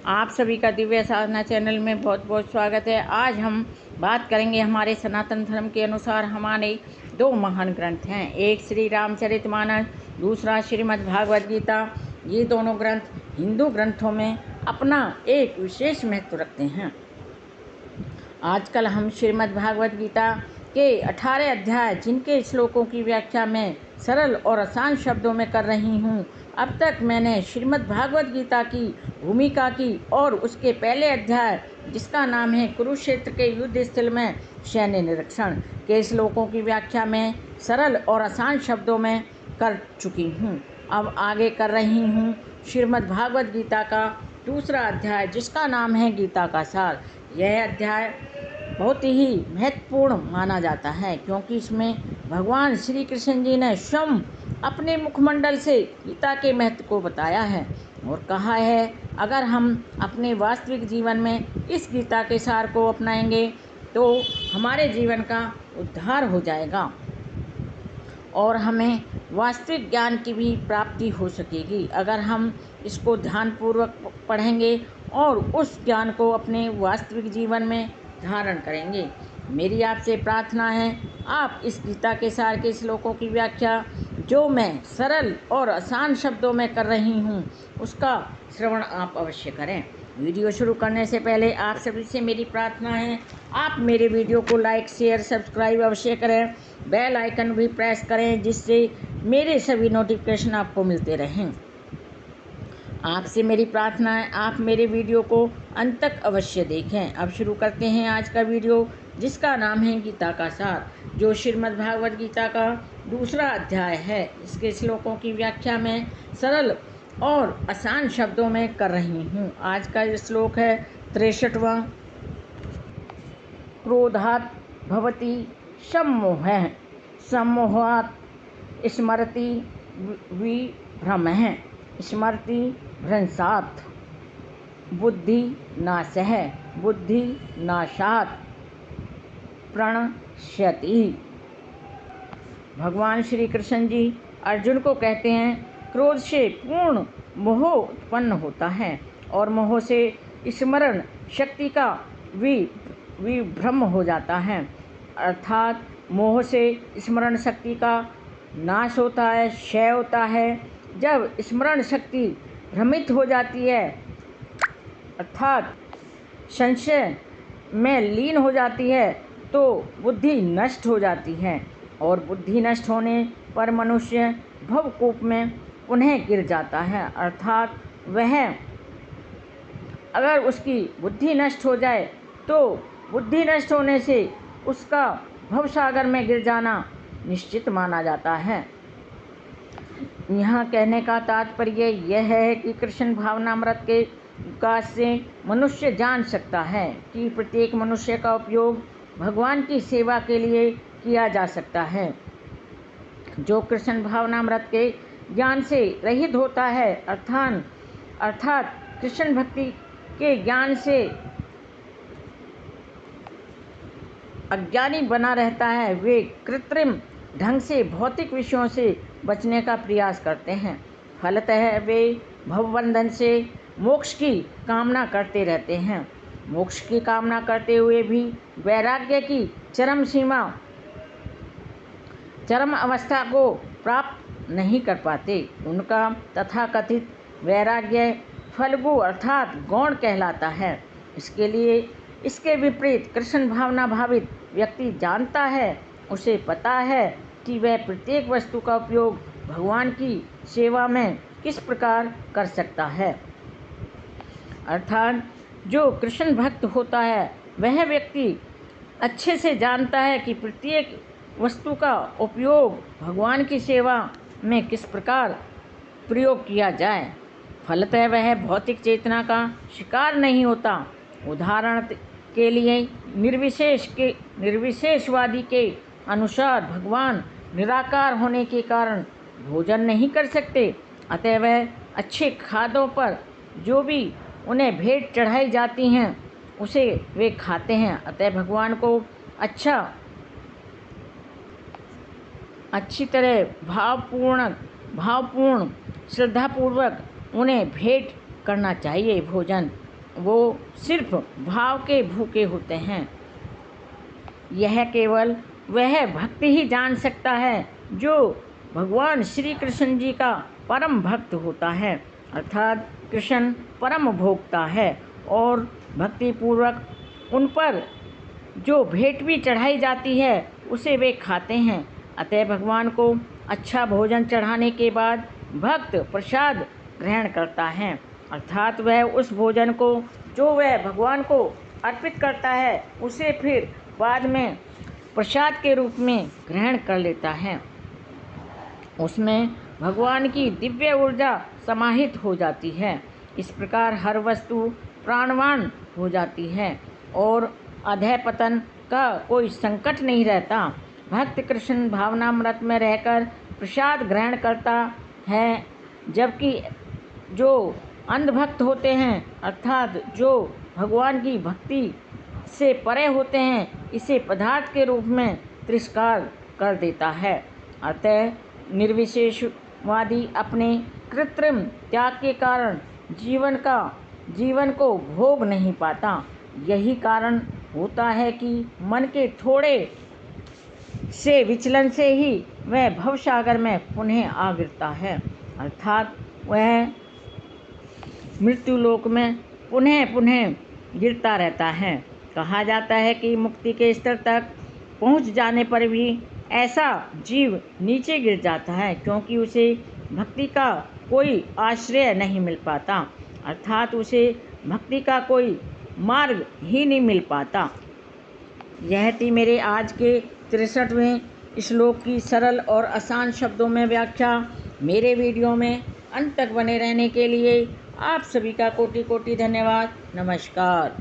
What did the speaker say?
आप सभी का दिव्य साधना चैनल में बहुत बहुत स्वागत है। आज हम बात करेंगे हमारे सनातन धर्म के अनुसार हमारे दो महान ग्रंथ हैं। एक श्री रामचरितमानस, दूसरा श्रीमद् भागवत गीता। ये दोनों ग्रंथ हिंदू ग्रंथों में अपना एक विशेष महत्व रखते हैं। आजकल हम श्रीमद् भागवत गीता के 18 अध्याय जिनके श्लोकों की व्याख्या मैं सरल और आसान शब्दों में कर रही हूँ। अब तक मैंने श्रीमद् भागवत गीता की भूमिका की और उसके पहले अध्याय जिसका नाम है कुरुक्षेत्र के युद्ध स्थल में सैन्य निरीक्षण के श्लोकों की व्याख्या मैं सरल और आसान शब्दों में कर चुकी हूँ। अब आगे कर रही हूँ श्रीमद् भागवत गीता का दूसरा अध्याय जिसका नाम है गीता का सार। यह अध्याय बहुत ही महत्वपूर्ण माना जाता है क्योंकि इसमें भगवान श्री कृष्ण जी ने स्वयं अपने मुखमंडल से गीता के महत्व को बताया है और कहा है अगर हम अपने वास्तविक जीवन में इस गीता के सार को अपनाएंगे तो हमारे जीवन का उद्धार हो जाएगा और हमें वास्तविक ज्ञान की भी प्राप्ति हो सकेगी अगर हम इसको ध्यानपूर्वक पढ़ेंगे और उस ज्ञान को अपने वास्तविक जीवन में धारण करेंगे। मेरी आपसे प्रार्थना है आप इस गीता के सार के श्लोकों की व्याख्या जो मैं सरल और आसान शब्दों में कर रही हूँ उसका श्रवण आप अवश्य करें। वीडियो शुरू करने से पहले आप सभी से मेरी प्रार्थना है आप मेरे वीडियो को लाइक शेयर सब्सक्राइब अवश्य करें, बेल आइकन भी प्रेस करें जिससे मेरे सभी नोटिफिकेशन आपको मिलते रहें। आपसे मेरी प्रार्थना है आप मेरे वीडियो को अंत तक अवश्य देखें। अब शुरू करते हैं आज का वीडियो जिसका नाम है गीता का सार जो श्रीमद् भागवत गीता का दूसरा अध्याय है। इसके श्लोकों की व्याख्या मैं सरल और आसान शब्दों में कर रही हूँ। आज का श्लोक है 63वां। क्रोधात् भवति सम्मोहः सम्मोहात् स्मरति विभ्रमः स्मृति भ्रंशात् बुद्धि नाशः बुद्धि नाशात् प्रणश्यति। भगवान श्री कृष्ण जी अर्जुन को कहते हैं क्रोध से पूर्ण मोह उत्पन्न होता है और मोह से स्मरण शक्ति का विभ्रम हो जाता है अर्थात मोह से स्मरण शक्ति का नाश होता है, क्षय होता है। जब स्मरण शक्ति भ्रमित हो जाती है अर्थात संशय में लीन हो जाती है तो बुद्धि नष्ट हो जाती है और बुद्धि नष्ट होने पर मनुष्य भवकूप में पुनः गिर जाता है अर्थात वह अगर उसकी बुद्धि नष्ट हो जाए तो बुद्धि नष्ट होने से उसका भवसागर में गिर जाना निश्चित माना जाता है। यहाँ कहने का तात्पर्य यह है कि कृष्ण भावनामृत के विकास से मनुष्य जान सकता है कि प्रत्येक मनुष्य का उपयोग भगवान की सेवा के लिए किया जा सकता है। जो कृष्ण भावनामृत के ज्ञान से रहित होता है अर्थात कृष्ण भक्ति के ज्ञान से अज्ञानी बना रहता है वे कृत्रिम ढंग से भौतिक विषयों से बचने का प्रयास करते हैं। फलतः वे भवबंधन से मोक्ष की कामना करते रहते हैं। मोक्ष की कामना करते हुए भी वैराग्य की चरम अवस्था को प्राप्त नहीं कर पाते। उनका तथाकथित वैराग्य फल्गु अर्थात गौण कहलाता है। इसके विपरीत कृष्ण भावना भावित व्यक्ति जानता है, उसे पता है कि वह प्रत्येक वस्तु का उपयोग भगवान की सेवा में किस प्रकार कर सकता है। अर्थात जो कृष्ण भक्त होता है वह व्यक्ति अच्छे से जानता है कि प्रत्येक वस्तु का उपयोग भगवान की सेवा में किस प्रकार प्रयोग किया जाए। फलतः वह भौतिक चेतना का शिकार नहीं होता। उदाहरण के लिए निर्विशेषवादी के अनुसार भगवान निराकार होने के कारण भोजन नहीं कर सकते, अतः वह अच्छे खाद्यों पर जो भी उन्हें भेंट चढ़ाई जाती हैं उसे वे खाते हैं। अतः भगवान को अच्छी तरह भावपूर्ण श्रद्धापूर्वक उन्हें भेंट करना चाहिए। भोजन वो सिर्फ भाव के भूखे होते हैं। यह केवल वह भक्ति ही जान सकता है जो भगवान श्री कृष्ण जी का परम भक्त होता है, अर्थात कृष्ण परम भोक्ता है और भक्ति पूर्वक उन पर जो भेंट भी चढ़ाई जाती है उसे वे खाते हैं। अतः भगवान को अच्छा भोजन चढ़ाने के बाद भक्त प्रसाद ग्रहण करता है, अर्थात वह उस भोजन को जो वह भगवान को अर्पित करता है उसे फिर बाद में प्रसाद के रूप में ग्रहण कर लेता है। उसमें भगवान की दिव्य ऊर्जा समाहित हो जाती है। इस प्रकार हर वस्तु प्राणवान हो जाती है और अधः पतन का कोई संकट नहीं रहता। भक्त कृष्ण भावनामृत में रहकर प्रसाद ग्रहण करता है, जबकि जो अंधभक्त होते हैं अर्थात जो भगवान की भक्ति से परे होते हैं इसे पदार्थ के रूप में तिरस्कार कर देता है। अतः निर्विशेषवादी अपने कृत्रिम त्याग के कारण जीवन को भोग नहीं पाता। यही कारण होता है कि मन के थोड़े से विचलन से ही वह भवसागर में पुनः आ गिरता है, अर्थात वह मृत्युलोक में पुनः गिरता रहता है। कहा जाता है कि मुक्ति के स्तर तक पहुंच जाने पर भी ऐसा जीव नीचे गिर जाता है, क्योंकि उसे भक्ति का कोई आश्रय नहीं मिल पाता, अर्थात उसे भक्ति का कोई मार्ग ही नहीं मिल पाता। यह थी मेरे आज के 63वें श्लोक की सरल और आसान शब्दों में व्याख्या। मेरे वीडियो में अंत तक बने रहने के लिए आप सभी का कोटि कोटि धन्यवाद। नमस्कार।